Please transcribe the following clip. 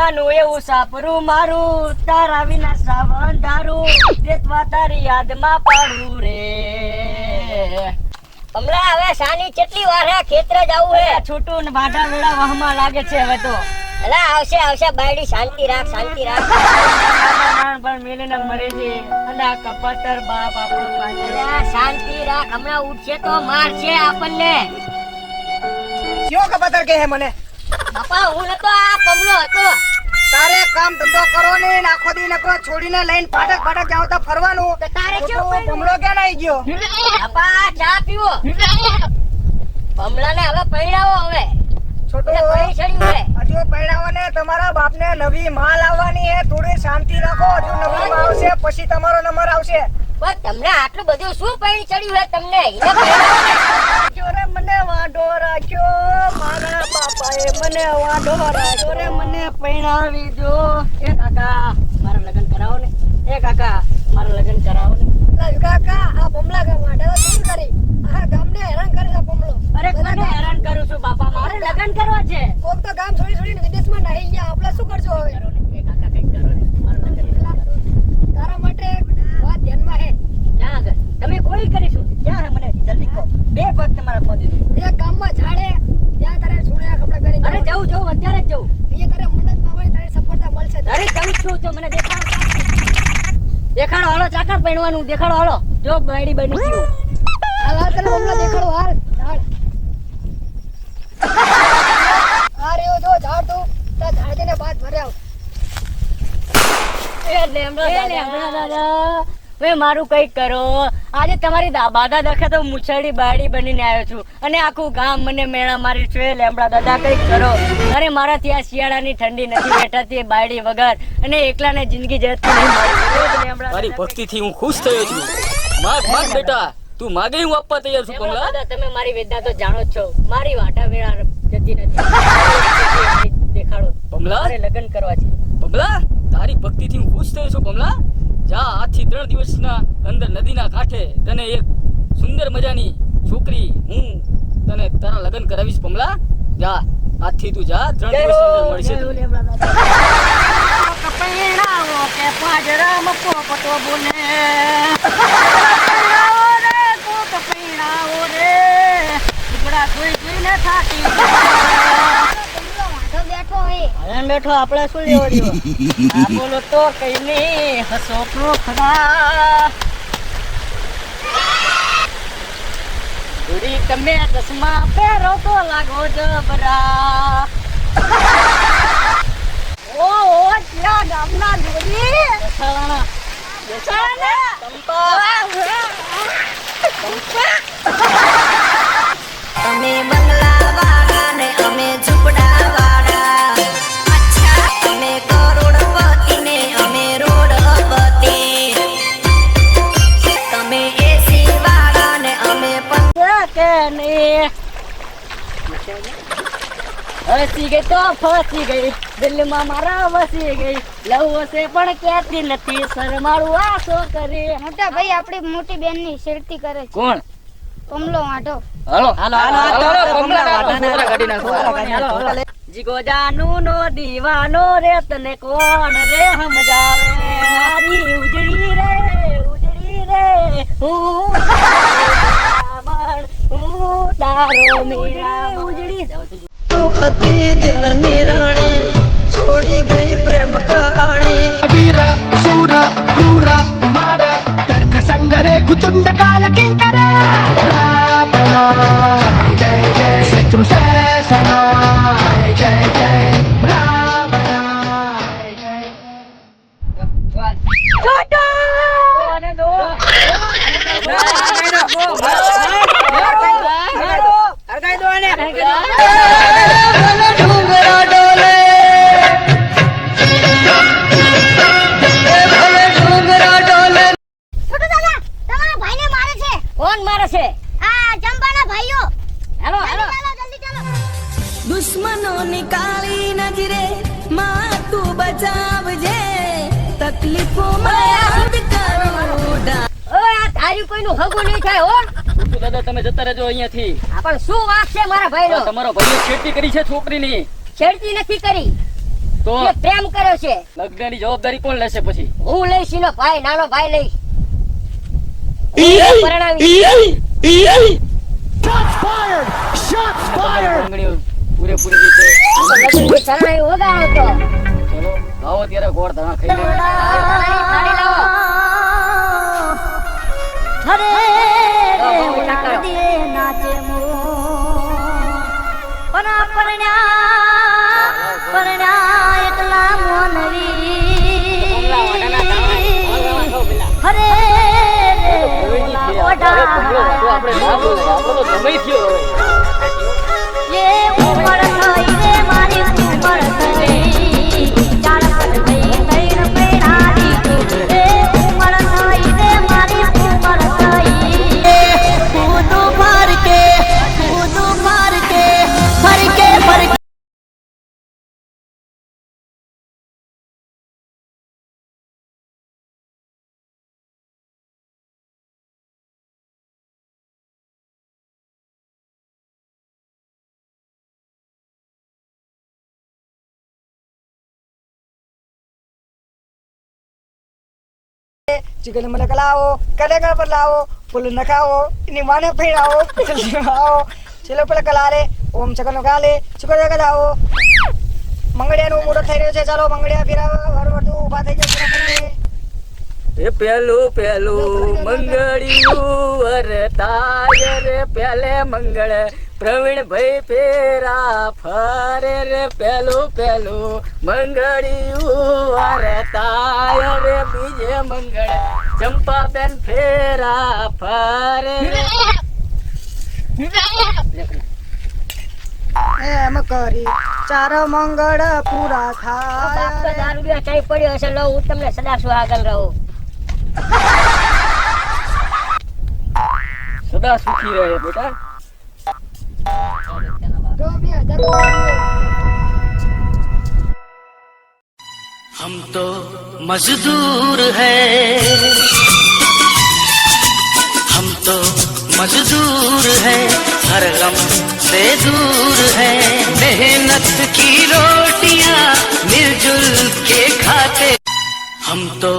માનું એવું સાપરું મારું, તારા વિના શ્રાવણ ધારું, દેતવા તારી યાદમાં પાડું રે. હમણાં હવે સાની કેટલી વાર હે ખેતરે જાવું હે. છૂટું ને વાડા વેડા વહમાં લાગે છે હવે તો. અલા આવશે બાયડી, શાંતિ રાખ. પણ મેલીને મરે છે અને આ કપાતર બાપ આપણો પાસે. અલા શાંતિ રાખ, હમણાં ઉઠશે તો મારશે આપણને. ક્યો કપાતર કે હે મને? બાપા હું નતો, આ પમલો હતો. તારે કામ ધંધો કરો ને આખો દી નકો છોડીને લઈને પાટક જાવ તો ફરવાનું. તો તારે કેવું પડ્યું? પમલો ક્યાં આવી ગયો? બાપા ચા પીવો. પમલાને હવે પૈણાવો હવે. છોટો એટલે પૈ ચડ્યું હે. હજુ પૈણાવો ને તમારા બાપને નવી માલ આવવાની હે, થોડી શાંતિ રાખો. હજુ નવી માલ આવશે પછી તમારો નંબર આવશે. પણ તમને આટલું બધું શું પૈણ ચડ્યું હે તમને? એને પૈણાવો. ચોરે મને વાંઢો રાખ્યો, મારા બાપાએ મને વાંઢો રાખ્યો રે, મને પૈણાવી દો. એ કાકા મારા લગ્ન કરાવો ને. એ કાકા મારા લગ્ન કરાવો ને. કાકા આ પમલા કા વાડા શું કરી? આ ગામને હેરાન કરે છે પમલો. અરે કોને હેરાન કરું છું બાપા? મારે લગ્ન કરવા છે. કોક તો ગામ છોડીને વિદેશમાં નાહી ગયા. આપણે શું કરજો હવે? કરો ને. એ કાકા કઈક કરો ને. મારું લગ્ન તારા માટે એક વાત ધ્યાનમાં હે. ક્યાં આગળ? તમે કોઈ કરીશું ક્યાં હે? મને જલ્દી કહો. બે પગ તમારા પહોંચી દો. એ ગામમાં ઝાડે ત્યાં તારે છોડ્યા કપડા કરી. અરે જવું અત્યારે જ જવું. અહીંયા તારે મંડપમાં હોય તારે સફળતા મળશે. અરે જવું છું તો મને દેખાડો હાલો. ચાકર પહેરવાનું દેખાડો હાલો. જો બાયડી બની ગયું. હાલ તને પમલા દેખાડો. હાલ ઝાડ. આ રહ્યો જો ઝાડ તું તાર ઝાડને બાદ ભર્યા. હવે મારું કઈક કરો. આજે તમારી બાધા દખે તો મુછડી બાયડી બનીને આવ્યો છું અને આખું ગામ મને મેળા મારી છે. લેમડા દાદા કઈક કરો. અરે મારાથી આ શિયાળાની ઠંડી નથી બેઠાતી બાયડી વગર અને એકલાને જિંદગી જતી નહીં મારી. મારી ભક્તિથી હું ખુશ થયો છું. માગ બેટા, તું માગે હું આપવા તૈયાર છું. કમલા દાદા તમે મારી વેદના તો જાણો જ છો. મારી વાટા વેળા જતી નથી. દેખાડો. કમલા મારે લગ્ન કરવા છે. કમલા તારી ભક્તિથી હું ખુશ થયો છું. કમલા જા, આજથી 3 દિવસના અંદર નદીના કાંઠે તને એક સુંદર મજાની છોકરી હું તને તારા લગ્ન કરાવીશ. કમલા જા, આજથી તું જા. 3 દિવસ અંદર મળશે તને. કપૈણાઓ કે પાજરામાં પોપટો બોલે. કપૈણાઓ રે ટુકડા જોઈને થાકી બેઠો. આપણે શું લેવો દેવો? આ બોલો તો કઈ નહીં. હસો તો ખરા. દૂરી તમે ચશ્મા પહેરો તો લાગો જબરા. ઓ ક્યાં ગામના દૂરી બેસાણા અમે બંગલા વાળા ને અમે ઝૂંપડા વાળા. અચ્છા અમે કરોડપતિ ને અમે રોડપતિ. તમે એસી વાળા ને અમે કે નહીં. હસી ગઈ તો ફસી ગઈ, દિલમાં મારા વસી ગઈ. લવ હશે પણ કહેતી નથી, શરમાળું આસો કરે. મોટા ભાઈ આપણી મોટી બેન ની શેરતી કરે છે. કોણ? કમલો વાંઢો. હાલો જીગો જાનું નો દીવાનો રે, તને કોણ રે સમજાવે? મારી ઉજળી રે હું તારો મેરા ઉજળી. છોડી ગઈ પ્રેમ કહાણી. వీర శూర క్రూర మార కర్ణ సంగరే కుచుండ కాల కింకర రావణ జయ జయ శత్రు శాసన జయ జయ రావణ జయ કોણ મારે છે? આ ચંપાના ભાઈઓ. હાલો જલ્દી ચાલો. દુશ્મનોની કાળી નજરે માં તું બચાવજે. તકલીફોમાં યાદ કરું. ઓય આ તારી કોઈનું હગું નહીં થાય હો. છોટુ દાદા તમે જતા રહેજો અહીંયાથી. આ પણ શું વાત છે મારા ભાઈનો? તમારો ભાઈએ છેડતી કરી છે છોકરીની. છેડતી નથી કરી. તો તો એ પ્રેમ કર્યો છે. લગ્નની જવાબદારી કોણ લેશે પછી? હું લઈશ, એનો ભાઈ, નાનો ભાઈ લઈશ. હું પરણાવીશ. લગ્નની પૂરેપૂરી રીતે લગ્નની શરણાઈ વગાડો તો. ચલો આવો ત્યારે ગોળ ધાણા ખાઈ લે. થાળી લાવો. હરે બહુ મીઠા કરો. દે નાચે મો પના પરણ્યા એકલા મોનવી હરે આપણે ના બોલાય, આપણો તો સમય થયો હવે. એ ઉમર થઈ રે મારી ઉમર થઈ ચાર પર થઈ તૈણ પૈણાની એ ઉમર થઈ રે મારી ઉમર થઈ ખુદ ભર કે चिकन में लाओ, कलेगा पर लाओ, फुल नखाओ, इन्हीं माने पहनाओ, जल्दी आओ, चलो पहले कला रे, ओम चिकन गाले, चिकन जगह लाओ, मंगड़िया નું મોડો થઈ રહ્યો છે, ચાલો મંગળિયા ફેરાવા, વરવટુ ઊભા થઈ ગયા. એ પેલું મંગળિયું વરતાય રે પેલે મંગળ પ્રવીણ ભાઈ ફેરા ફરે રે પેલું મંગળિયું વરતાય રે બીજે મંગળ ચંપાબેન ફેરા ફરે રે. એમ કરી ચાર મંગળ પૂરા બાપ તો થાય. દારૂ પીવા ચાઈ પડ્યો હશે. લો હું તમને સદા સુહાગલ રહું. સદા સુખી રહે બેટા. हम तो मजदूर हैं, हम तो मजदूर हैं, हर गम से दूर हैं, मेहनत की रोटियां मिलजुल के खाते हम तो